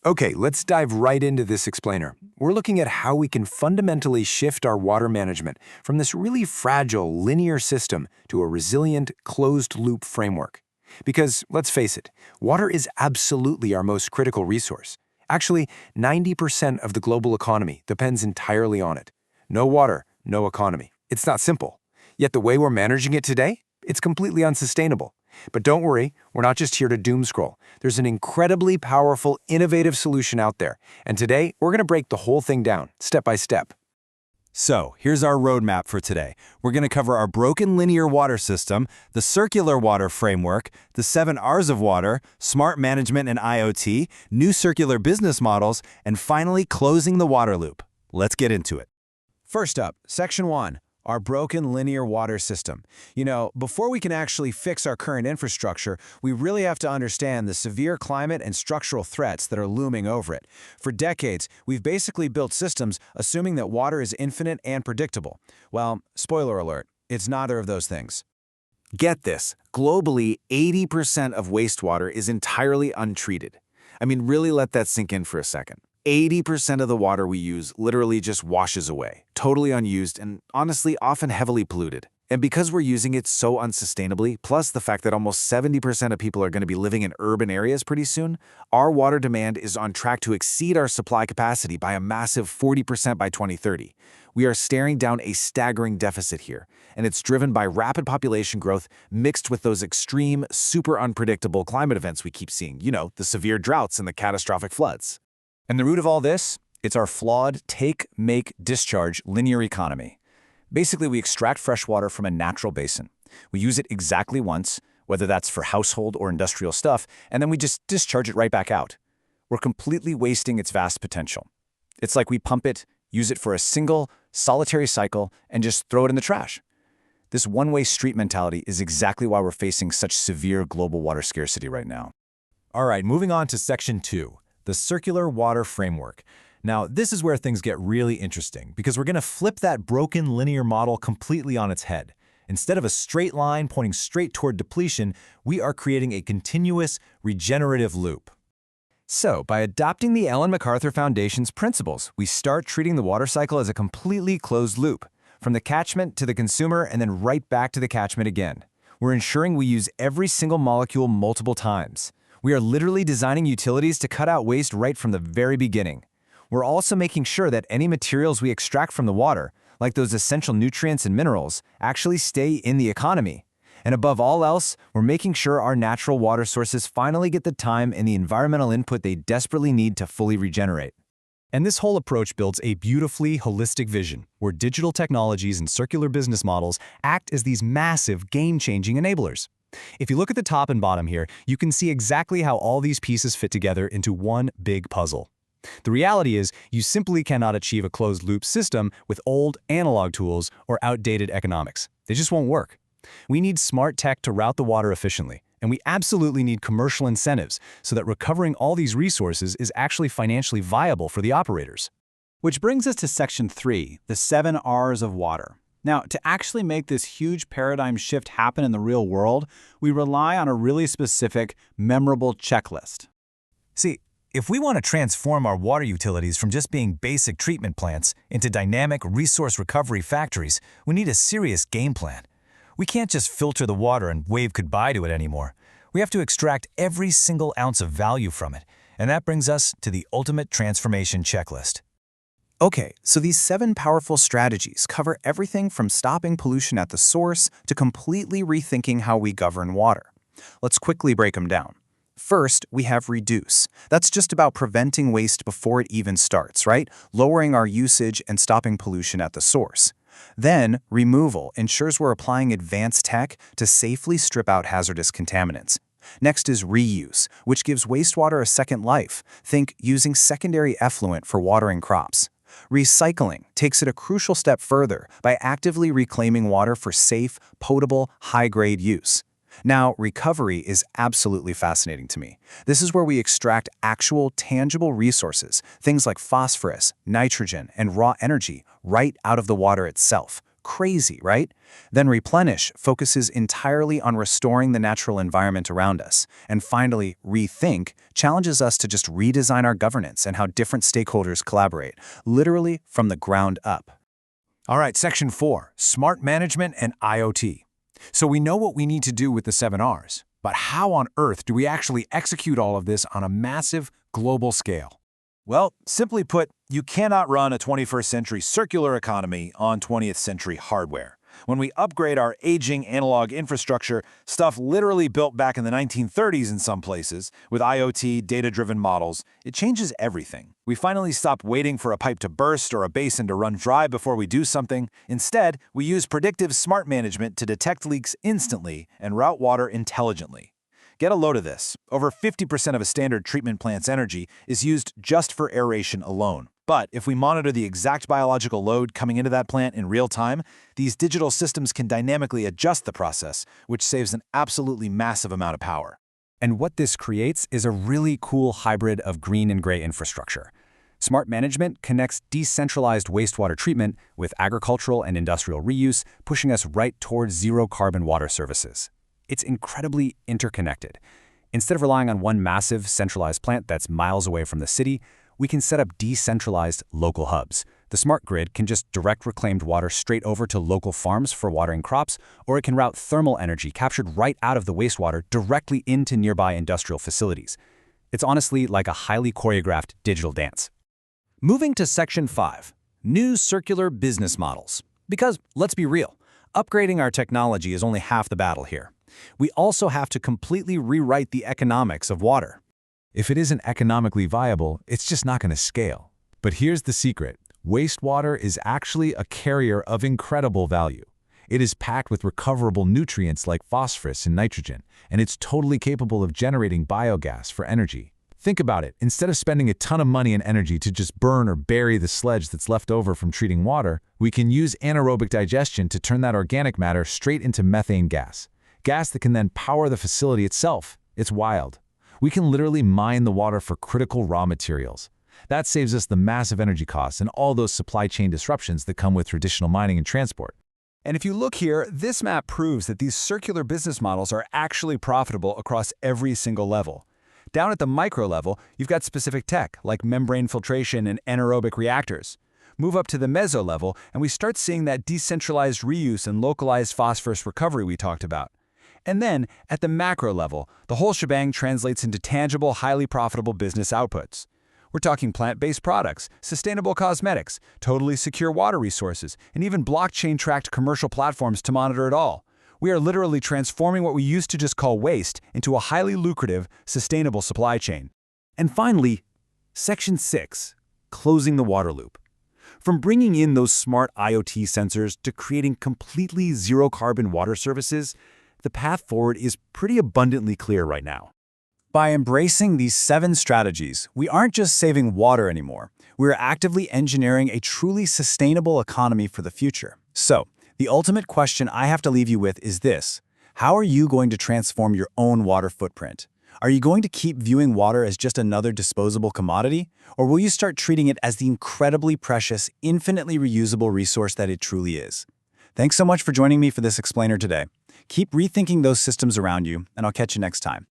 Okay, let's dive right into this explainer. We're looking at how we can fundamentally shift our water management from this really fragile, linear system to a resilient, closed-loop framework. Because, let's face it, water is absolutely our most critical resource. Actually, 90% of the global economy depends entirely on it. No water, no economy. It's not simple. Yet the way we're managing it today, it's completely unsustainable. But don't worry, we're not just here to doom scroll. There's an incredibly powerful, innovative solution out there. And today, we're going to break the whole thing down, step by step. So, here's our roadmap for today. We're going to cover our broken linear water system, the circular water framework, the 7 R's of water, smart management and IoT, new circular business models, and finally closing the water loop. Let's get into it. First up, Section 1. Our broken linear water system. Before we can actually fix our current infrastructure, we really have to understand the severe climate and structural threats that are looming over it. For decades, we've basically built systems assuming that water is infinite and predictable. Well, spoiler alert, it's neither of those things. Get this, globally, 80% of wastewater is entirely untreated. Really let that sink in for a second. 80% of the water we use literally just washes away, totally unused and honestly often heavily polluted. And because we're using it so unsustainably, plus the fact that almost 70% of people are going to be living in urban areas pretty soon, our water demand is on track to exceed our supply capacity by a massive 40% by 2030. We are staring down a staggering deficit here, and it's driven by rapid population growth mixed with those extreme, super unpredictable climate events we keep seeing, the severe droughts and the catastrophic floods. And the root of all this, it's our flawed take, make, discharge linear economy. Basically, we extract fresh water from a natural basin. We use it exactly once, whether that's for household or industrial stuff, and then we just discharge it right back out. We're completely wasting its vast potential. It's like we pump it, use it for a single, solitary cycle, and just throw it in the trash. This one-way street mentality is exactly why we're facing such severe global water scarcity right now. All right, moving on to Section 2. The circular water framework. Now, this is where things get really interesting because we're going to flip that broken linear model completely on its head. Instead of a straight line pointing straight toward depletion, we are creating a continuous, regenerative loop. So, by adopting the Ellen MacArthur Foundation's principles, we start treating the water cycle as a completely closed loop, from the catchment to the consumer and then right back to the catchment again. We're ensuring we use every single molecule multiple times. We are literally designing utilities to cut out waste right from the very beginning. We're also making sure that any materials we extract from the water, like those essential nutrients and minerals, actually stay in the economy. And above all else, we're making sure our natural water sources finally get the time and the environmental input they desperately need to fully regenerate. And this whole approach builds a beautifully holistic vision, where digital technologies and circular business models act as these massive, game-changing enablers. If you look at the top and bottom here, you can see exactly how all these pieces fit together into one big puzzle. The reality is, you simply cannot achieve a closed-loop system with old, analog tools or outdated economics. They just won't work. We need smart tech to route the water efficiently, and we absolutely need commercial incentives so that recovering all these resources is actually financially viable for the operators. Which brings us to Section 3, the 7 R's of water. Now, to actually make this huge paradigm shift happen in the real world, we rely on a really specific, memorable checklist. See, if we want to transform our water utilities from just being basic treatment plants into dynamic resource recovery factories, we need a serious game plan. We can't just filter the water and wave goodbye to it anymore. We have to extract every single ounce of value from it, and that brings us to the ultimate transformation checklist. Okay, so these 7 powerful strategies cover everything from stopping pollution at the source to completely rethinking how we govern water. Let's quickly break them down. First, we have reduce. That's just about preventing waste before it even starts, right? Lowering our usage and stopping pollution at the source. Then, removal ensures we're applying advanced tech to safely strip out hazardous contaminants. Next is reuse, which gives wastewater a second life. Think using secondary effluent for watering crops. Recycling takes it a crucial step further by actively reclaiming water for safe, potable, high-grade use. Now, recovery is absolutely fascinating to me. This is where we extract actual, tangible resources, things like phosphorus, nitrogen, and raw energy, right out of the water itself. Crazy, right? Then Replenish focuses entirely on restoring the natural environment around us. And finally, Rethink challenges us to just redesign our governance and how different stakeholders collaborate, literally from the ground up. All right, Section 4, Smart Management and IoT. So we know what we need to do with the 7 Rs, but how on earth do we actually execute all of this on a massive global scale? Well, simply put, you cannot run a 21st century circular economy on 20th century hardware. When we upgrade our aging analog infrastructure, stuff literally built back in the 1930s in some places, with IoT, data-driven models, it changes everything. We finally stop waiting for a pipe to burst or a basin to run dry before we do something. Instead, we use predictive smart management to detect leaks instantly and route water intelligently. Get a load of this. Over 50% of a standard treatment plant's energy is used just for aeration alone. But if we monitor the exact biological load coming into that plant in real time, these digital systems can dynamically adjust the process, which saves an absolutely massive amount of power. And what this creates is a really cool hybrid of green and gray infrastructure. Smart management connects decentralized wastewater treatment with agricultural and industrial reuse, pushing us right towards zero-carbon water services. It's incredibly interconnected. Instead of relying on one massive, centralized plant that's miles away from the city, we can set up decentralized local hubs. The smart grid can just direct reclaimed water straight over to local farms for watering crops, or it can route thermal energy captured right out of the wastewater directly into nearby industrial facilities. It's honestly like a highly choreographed digital dance. Moving to Section 5, New Circular Business Models. Because, let's be real, upgrading our technology is only half the battle here. We also have to completely rewrite the economics of water. If it isn't economically viable, it's just not going to scale. But here's the secret. Wastewater is actually a carrier of incredible value. It is packed with recoverable nutrients like phosphorus and nitrogen, and it's totally capable of generating biogas for energy. Think about it. Instead of spending a ton of money and energy to just burn or bury the sludge that's left over from treating water, we can use anaerobic digestion to turn that organic matter straight into methane gas. Gas that can then power the facility itself. It's wild. We can literally mine the water for critical raw materials. That saves us the massive energy costs and all those supply chain disruptions that come with traditional mining and transport. And if you look here, this map proves that these circular business models are actually profitable across every single level. Down at the micro level, you've got specific tech like membrane filtration and anaerobic reactors. Move up to the meso level, and we start seeing that decentralized reuse and localized phosphorus recovery we talked about. And then, at the macro level, the whole shebang translates into tangible, highly profitable business outputs. We're talking plant-based products, sustainable cosmetics, totally secure water resources, and even blockchain-tracked commercial platforms to monitor it all. We are literally transforming what we used to just call waste into a highly lucrative, sustainable supply chain. And finally, Section 6, Closing the Water Loop. From bringing in those smart IoT sensors to creating completely zero-carbon water services, the path forward is pretty abundantly clear right now. By embracing these 7 strategies, we aren't just saving water anymore. We're actively engineering a truly sustainable economy for the future. So, the ultimate question I have to leave you with is this. How are you going to transform your own water footprint? Are you going to keep viewing water as just another disposable commodity? Or will you start treating it as the incredibly precious, infinitely reusable resource that it truly is? Thanks so much for joining me for this explainer today. Keep rethinking those systems around you, and I'll catch you next time.